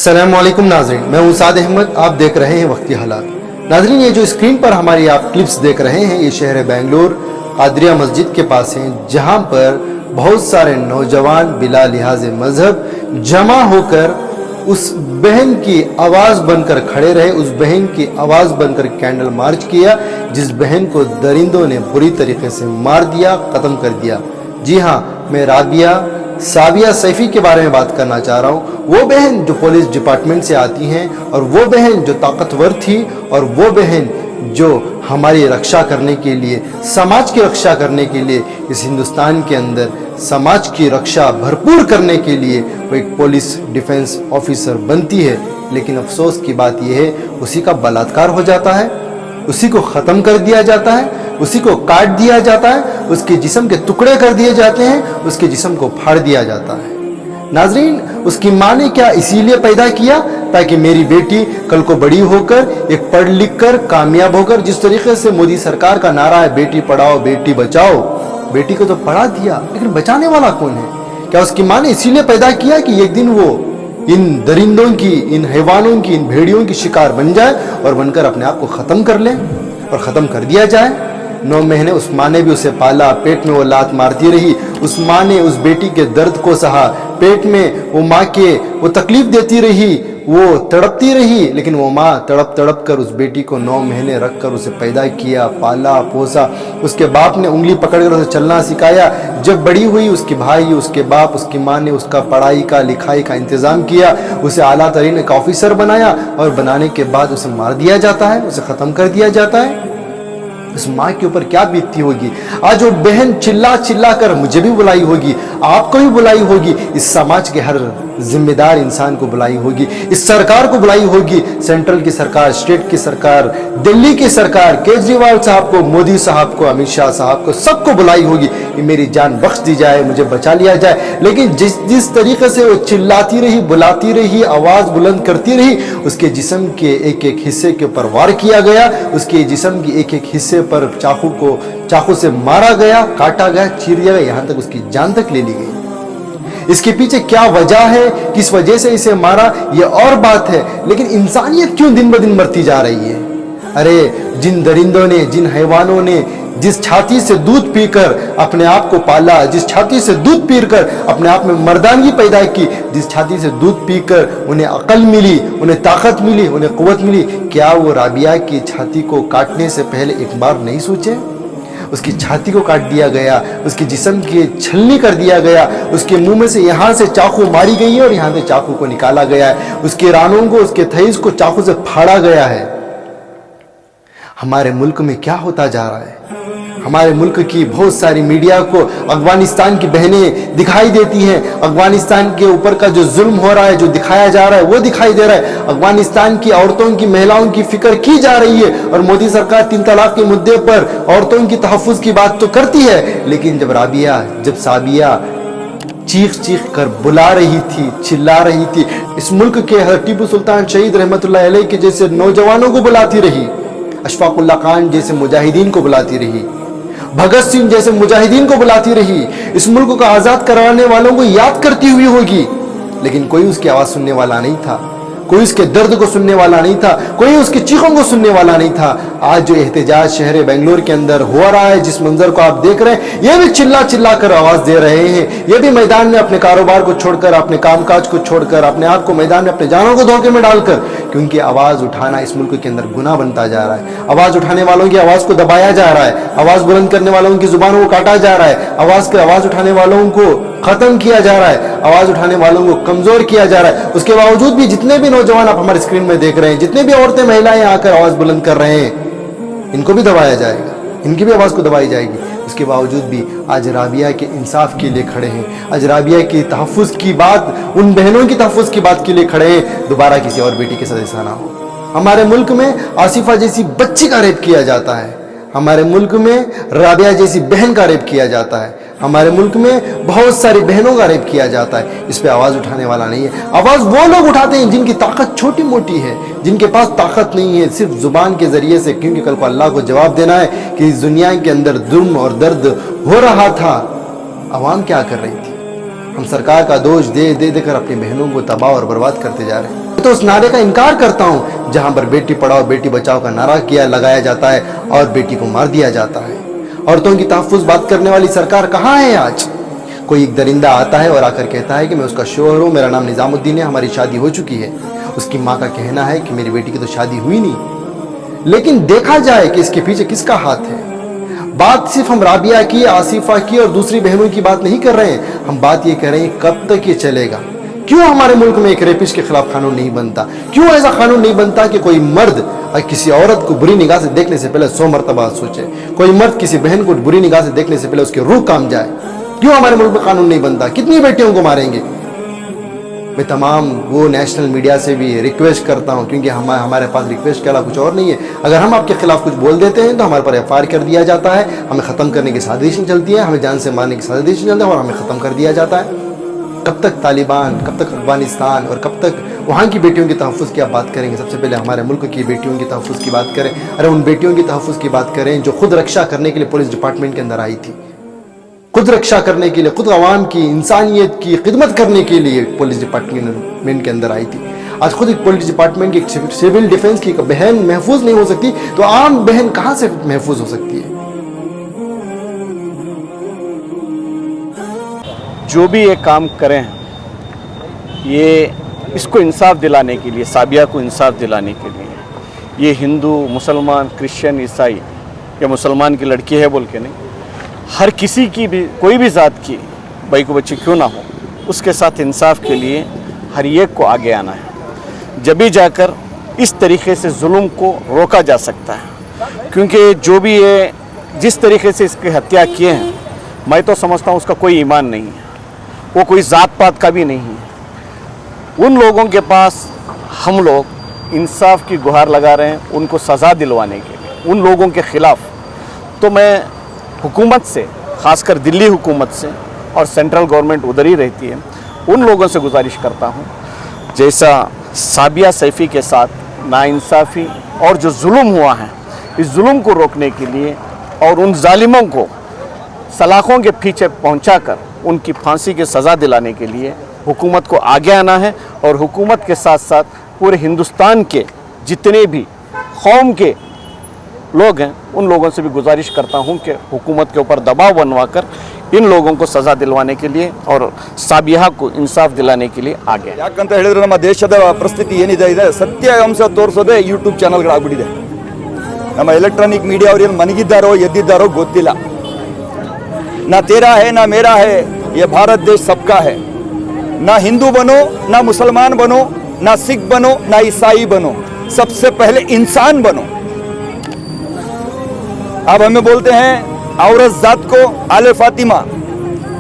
अस्सलामुअलैकुम नाज़रीन, मैं हूं साद अहमद। आप देख रहे हैं वक्ती हालात। नाज़रीन, ये जो स्क्रीन पर हमारी आप क्लिप्स देख रहे हैं, ये शहर बेंगलोर कादरिया मस्जिद के पास हैं, जहां पर बहुत सारे नौजवान बिला लिहाज मजहब जमा होकर उस बहन की आवाज़ बनकर खड़े रहे, उस बहन की आवाज़ बनकर कैंडल मार्च किया, जिस बहन को दरिंदों ने बुरी तरीके से मार दिया, ख़त्म कर दिया। जी हाँ, मैं राबिया साबिया सैफी के बारे में बात करना चाह रहा हूँ। वो बहन जो पुलिस डिपार्टमेंट से आती हैं, और वो बहन जो ताकतवर थी, और वो बहन जो हमारी रक्षा करने के लिए, समाज की रक्षा करने के लिए, इस हिंदुस्तान के अंदर समाज की रक्षा भरपूर करने के लिए वो एक पुलिस डिफेंस ऑफिसर बनती है। लेकिन अफसोस की बात यह है, उसी का बलात्कार हो जाता है, उसी को ख़त्म कर दिया जाता है, उसी को काट दिया जाता है, उसके जिस्म के टुकड़े कर दिए जाते हैं, उसके जिस्म को फाड़ दिया जाता है। नाजरीन, उसकी माँ ने क्या इसीलिए पैदा किया ताकि मेरी बेटी कल को बड़ी होकर एक पढ़ लिख कर कामयाब होकर, जिस तरीके से मोदी सरकार का नारा है बेटी पढ़ाओ बेटी बचाओ, बेटी को तो पढ़ा दिया, लेकिन बचाने वाला कौन है? क्या उसकी माँ ने इसीलिए पैदा किया कि एक दिन वो इन दरिंदों की, इन हैवानों की, इन भेड़ियों की शिकार बन जाए और बनकर अपने आप को ख़त्म कर ले और ख़त्म कर दिया जाए? 9 महीने उस माँ ने भी उसे पाला, पेट में वो लात मारती रही, उस माँ ने उस बेटी के दर्द को सहा, पेट में वो माँ के वो तकलीफ देती रही, वो तड़पती रही, लेकिन वो माँ तड़प तड़प कर उस बेटी को 9 महीने रख कर उसे पैदा किया, पाला पोसा। उसके बाप ने उंगली पकड़कर उसे चलना सिखाया। जब बड़ी हुई, उसके भाई, उसके बाप, उसकी माँ ने उसका पढ़ाई का, लिखाई का इंतज़ाम किया, उसे आला तरीन एक ऑफिसर बनाया, और बनाने के बाद उसे मार दिया जाता है, उसे ख़त्म कर दिया जाता है। इस माँ के ऊपर क्या बीतती होगी? आज वो बहन चिल्ला चिल्ला कर मुझे भी बुलाई होगी, आपको भी बुलाई होगी, इस समाज के हर जिम्मेदार इंसान को बुलाई होगी, इस सरकार को बुलाई होगी, सेंट्रल की सरकार, स्टेट की सरकार, दिल्ली की सरकार, केजरीवाल साहब को, मोदी साहब को, अमित शाह साहब को, सबको बुलाई होगी कि मेरी जान बख्श दी जाए, मुझे बचा लिया जाए। लेकिन जिस तरीके से वो चिल्लाती रही, बुलाती रही, आवाज़ बुलंद करती रही, उसके जिस्म के एक एक हिस्से के ऊपर वार किया गया, उसके जिस्म की एक एक हिस्से पर चाकू से मारा गया, काटा गया, चीर दिया गया, यहाँ तक उसकी जान तक ले ली गई। इसके पीछे क्या वजह है, किस वजह से इसे मारा, ये और बात है, लेकिन इंसानियत क्यों दिन ब दिन मरती जा रही है? अरे, जिन दरिंदों ने, जिन हैवानों ने जिस छाती से दूध पीकर अपने आप को पाला, जिस छाती से दूध पीकर अपने आप में मर्दानगी पैदा की, जिस छाती से दूध पीकर उन्हें अकल मिली, उन्हें ताकत मिली, उन्हें कुव्वत मिली, क्या वो राबिया की छाती को काटने से पहले एक बार नहीं सोचे? उसकी छाती को काट दिया गया, उसके जिस्म की छलनी कर दिया गया, उसके मुंह में से यहाँ से चाकू मारी गई है और यहाँ से चाकू को निकाला गया है, उसके रानों को, उसके थैस को चाकू से फाड़ा गया है। हमारे मुल्क में क्या होता जा रहा है? हमारे मुल्क की बहुत सारी मीडिया को अफगानिस्तान की बहनें दिखाई देती हैं, अफगानिस्तान के ऊपर का जो जुल्म हो रहा है, जो दिखाया जा रहा है, वो दिखाई दे रहा है। अफगानिस्तान की औरतों की, महिलाओं की फिक्र की जा रही है, और मोदी सरकार 3 तलाक के मुद्दे पर औरतों की तहफ़्फ़ुज़ की बात तो करती है, लेकिन जब साबिया चीख चीख कर बुला रही थी, चिल्ला रही थी, इस मुल्क के हज़रत टीपू सुल्तान शहीद रहमतुल्लाह अलैह के जैसे नौजवानों को बुलाती रही, अशफाकुल्ला खान जैसे मुजाहिदीन को बुलाती रही, भगत सिंह जैसे मुजाहिदीन को बुलाती रही, इस मुल्क को आज़ाद करवाने वालों को याद करती हुई होगी, लेकिन कोई उसकी आवाज़ सुनने वाला नहीं था, कोई उसके दर्द को सुनने वाला नहीं था, कोई उसकी चीखों को सुनने वाला नहीं था। आज जो एहतजाज शहर बेंगलोर के अंदर हो रहा है, जिस मंजर को आप देख रहे हैं, ये भी चिल्ला चिल्ला कर आवाज़ दे रहे हैं, ये भी मैदान में अपने कारोबार को छोड़कर, अपने कामकाज को छोड़कर, अपने आप को मैदान में, अपने जानों को धोखे में डालकर, क्योंकि आवाज़ उठाना इस मुल्क के अंदर गुनाह बनता जा रहा है। आवाज़ उठाने वालों की आवाज़ को दबाया जा रहा है, आवाज़ बुलंद करने वालों की जुबानों को काटा जा रहा है, आवाज़ उठाने वालों को ख़त्म किया जा रहा है, आवाज़ उठाने वालों को कमज़ोर किया जा रहा है। उसके बावजूद भी जितने भी नौजवान आप हमारे स्क्रीन में देख रहे हैं, जितने भी औरतें, महिलाएं आकर आवाज़ बुलंद कर रहे हैं, इनको भी दबाया जाएगा, इनकी भी आवाज़ को दबाई जाएगी। उसके बावजूद भी आज राबिया के इंसाफ के लिए खड़े हैं, आज राबिया की तहफ़्फ़ुज़ की बात, उन बहनों की तहफ़्फ़ुज़ की बात के लिए खड़े हैं, दोबारा किसी और बेटी के साथ ऐसा ना हो। हमारे मुल्क में आसिफा जैसी बच्ची का रेप किया जाता है, हमारे मुल्क में राबिया जैसी बहन का रेप किया जाता है, हमारे मुल्क में बहुत सारी बहनों का रेप किया जाता है। इस पे आवाज़ उठाने वाला नहीं है। आवाज़ वो लोग उठाते हैं जिनकी ताकत छोटी मोटी है, जिनके पास ताकत नहीं है, सिर्फ ज़ुबान के ज़रिए से, क्योंकि कल को अल्लाह को जवाब देना है कि इस दुनिया के अंदर जुल्म और दर्द हो रहा था, अवाम क्या कर रही थी? हम सरकार का दोष दे दे देकर अपनी बहनों को तबाह और बर्बाद करते जा रहे हैं। तो उस नारे का इनकार करता हूं जहां पर बेटी पढ़ाओ बेटी बचाओ का नारा लगाया जाता है और बेटी को मार दिया जाता है। औरतों की तहफ्फुज़ बात करने वाली सरकार कहां है आज? कोई एक दरिंदा आता है और आकर कहता है कि मैं उसका शोहर हूं, मेरा नाम निजामुद्दीन है, हमारी शादी हो चुकी है। उसकी माँ का कहना है कि मेरी बेटी की तो शादी हुई नहीं। लेकिन देखा जाए कि इसके पीछे किसका हाथ है। बात सिर्फ हम राबिया की, आसिफा की और दूसरी बहनों की बात नहीं कर रहे हैं, हम बात ये कर रहे हैं कब तक ये चलेगा। क्यों हमारे मुल्क में एक रेपिस्ट के खिलाफ कानून नहीं बनता? क्यों ऐसा कानून नहीं बनता कि कोई मर्द किसी औरत को बुरी निगाह से देखने से पहले 100 मरतबा सोचे, कोई मर्द किसी बहन को बुरी निगाह से देखने से पहले उसकी रूह काम जाए? क्यों हमारे मुल्क में कानून नहीं बनता? कितनी बेटियों को मारेंगे? मैं तमाम वो नेशनल मीडिया से भी रिक्वेस्ट करता हूं, क्योंकि हमारे पास रिक्वेस्ट के अलावा कुछ और नहीं है। अगर हम आपके खिलाफ कुछ बोल देते हैं तो हमारे पर एफआईआर कर दिया जाता है, हमें ख़त्म करने की साजिश चलती है, हमें जान से मारने की साजिश चलती है और हमें ख़त्म कर दिया जाता है। कब तक तालिबान, कब तक अफगानिस्तान और कब तक वहाँ की बेटियों की तहफ़्फ़ुज़ की आप बात करेंगे? सबसे पहले हमारे मुल्क की बेटियों की तहफ़्फ़ुज़ की बात करें। अरे उन बेटियों की तहफ़्फ़ुज़ की बात करें जो खुद रक्षा करने के लिए पुलिस डिपार्टमेंट के अंदर आई थी, खुद रक्षा करने के लिए, खुद अवाम की इंसानियत की खिदमत करने के लिए पुलिस डिपार्टमेंट के अंदर आई थी। आज खुद एक पुलिस डिपार्टमेंट की सिविल डिफेंस की बहन महफूज नहीं हो सकती तो आम बहन कहाँ से महफूज हो सकती है? जो भी ये काम करें ये इसको इंसाफ दिलाने के लिए, साबिया को इंसाफ दिलाने के लिए, ये हिंदू, मुसलमान, क्रिश्चियन, ईसाई या मुसलमान की लड़की है बोल के नहीं, हर किसी की भी, कोई भी ज़ात की भाई को बच्ची क्यों ना हो, उसके साथ इंसाफ के लिए हर एक को आगे आना है। जब भी जाकर इस तरीके से जुल्म को रोका जा सकता है। क्योंकि जो भी ये जिस तरीके से इसकी हत्या किए हैं, मैं तो समझता हूँ उसका कोई ईमान नहीं है, वो कोई ज़ात पात का भी नहीं है। उन लोगों के पास हम लोग इंसाफ की गुहार लगा रहे हैं, उनको सज़ा दिलवाने के लिए, उन लोगों के ख़िलाफ़। तो मैं हुकूमत से, ख़ासकर दिल्ली हुकूमत से, और सेंट्रल गवर्नमेंट उधर ही रहती है, उन लोगों से गुजारिश करता हूँ जैसा साबिया सैफ़ी के साथ नाइंसाफ़ी और जो जुल्म हुआ है, इस जुल्म को रोकने के लिए और उन जालिमों को सलाखों के पीछे पहुँचाकर उनकी फांसी की सज़ा दिलाने के लिए हुकूमत को आगे आना है। और हुकूमत के साथ साथ पूरे हिंदुस्तान के जितने भी कौम के लोग हैं, उन लोगों से भी गुजारिश करता हूं कि हुकूमत के ऊपर दबाव बनवाकर इन लोगों को सज़ा दिलवाने के लिए और साबिया को इंसाफ दिलाने के लिए आगे। ಯಾಕಂತ ಹೇಳಿದ್ರೆ ನಮ್ಮ ದೇಶದ ಪರಿಸ್ಥಿತಿ ಏನಿದೆ ಇದೆ ಸತ್ಯಾಂಶ ತೋರಿಸೋದೇ ಯೂಟ್ಯೂಬ್ ಚಾನಲ್ಗಳಾಗ್ಬಿಟ್ಟಿದೆ। ನಮ್ಮ ಎಲೆಕ್ಟ್ರಾನಿಕ್ ಮೀಡಿಯಾ ಅವರು ಏನು ಮನಗಿದ್ದಾರೋ ಎದ್ದಿದ್ದಾರೋ ಗೊತ್ತಿಲ್ಲ। ना तेरा है ना मेरा है, ये भारत देश सबका है। ना हिंदू बनो, ना मुसलमान बनो, ना सिख बनो, ना ईसाई बनो, सबसे पहले इंसान बनो। आप हमें बोलते हैं औरत जात को आले फातिमा,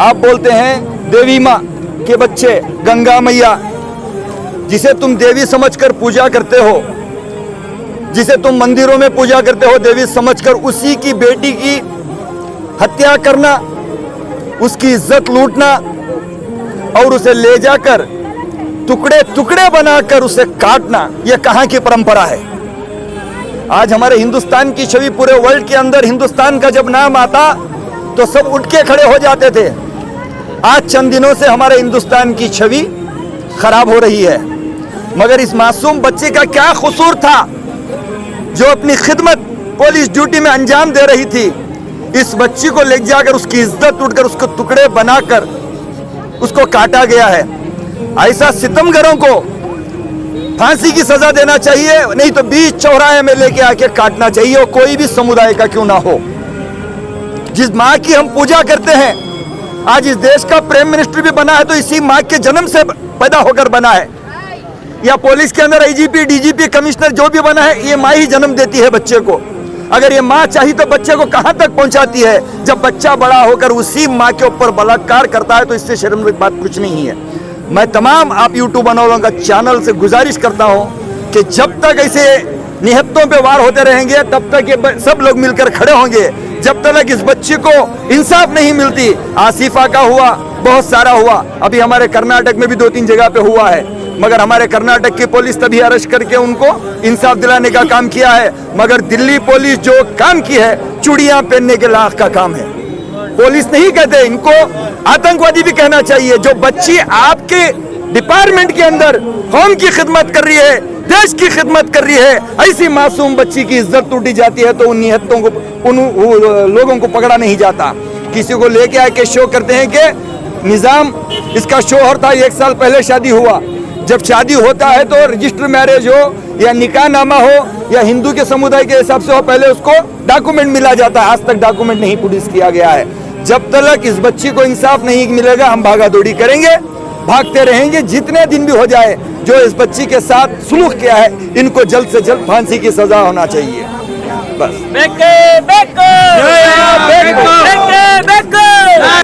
आप बोलते हैं देवी माँ के बच्चे गंगा मैया, जिसे तुम देवी समझकर पूजा करते हो, जिसे तुम मंदिरों में पूजा करते हो देवी समझकर, उसी की बेटी की हत्या करना, उसकी इज्जत लूटना और उसे ले जाकर टुकड़े टुकड़े बनाकर उसे काटना, यह कहां की परंपरा है? आज हमारे हिंदुस्तान की छवि पूरे वर्ल्ड के अंदर हिंदुस्तान का जब नाम आता तो सब उठ के खड़े हो जाते थे। आज चंद दिनों से हमारे हिंदुस्तान की छवि खराब हो रही है। मगर इस मासूम बच्चे का क्या कसूर था जो अपनी खिदमत पुलिस ड्यूटी में अंजाम दे रही थी? इस बच्ची को ले जाकर उसकी इज्जत उठकर उसको टुकड़े बनाकर उसको काटा गया है। ऐसा सितमगरों को फांसी की सजा देना चाहिए, नहीं तो बीच चौराहे में लेके आके काटना चाहिए, और कोई भी समुदाय का क्यों ना हो। जिस माँ की हम पूजा करते हैं, आज इस देश का प्राइम मिनिस्टर भी बना है तो इसी माँ के जन्म से पैदा होकर बना है। या पुलिस के अंदर आईजीपी, डीजीपी, कमिश्नर जो भी बना है, ये माँ ही जन्म देती है बच्चे को। अगर ये माँ चाहिए तो बच्चे को कहां तक पहुंचाती है? जब बच्चा बड़ा होकर उसी माँ के ऊपर बलात्कार करता है तो इससे शर्म की बात कुछ नहीं है। मैं तमाम आप यूट्यूब वालों का चैनल से गुजारिश करता हूं कि जब तक ऐसे निहत्तों पे वार होते रहेंगे तब तक ये सब लोग मिलकर खड़े होंगे। जब तक इस बच्ची को इंसाफ नहीं मिलती, आसिफा का हुआ, बहुत सारा हुआ, अभी हमारे कर्नाटक में भी 2-3 जगह पे हुआ है, मगर हमारे कर्नाटक की पुलिस तभी अरेस्ट करके उनको इंसाफ दिलाने का काम किया है। मगर दिल्ली पुलिस जो काम की है, चूड़ियां पहनने के लाख का काम है। पुलिस नहीं कहते, इनको आतंकवादी भी कहना चाहिए। जो बच्ची आपके डिपार्टमेंट के अंदर कौम की खिदमत कर रही है, देश की खिदमत कर रही है, ऐसी मासूम बच्ची की इज्जत टूटी जाती है तो उन निहत्तों को, उन लोगों को पकड़ा नहीं जाता। किसी को लेके आके शो करते हैं कि निज़ाम, इसका शोहर था, 1 साल पहले शादी हुआ। जब शादी होता है तो रजिस्टर मैरिज हो या निकाह नामा हो या हिंदू के समुदाय के हिसाब से हो, पहले उसको डॉक्यूमेंट मिला जाता है। आज तक डॉक्यूमेंट नहीं प्रोड्यूस किया गया है। जब तक इस बच्ची को इंसाफ नहीं मिलेगा हम भागा दौड़ी करेंगे, भागते रहेंगे जितने दिन भी हो जाए। जो इस बच्ची के साथ सुलूक किया है इनको जल्द से जल्द फांसी की सजा होना चाहिए। बस।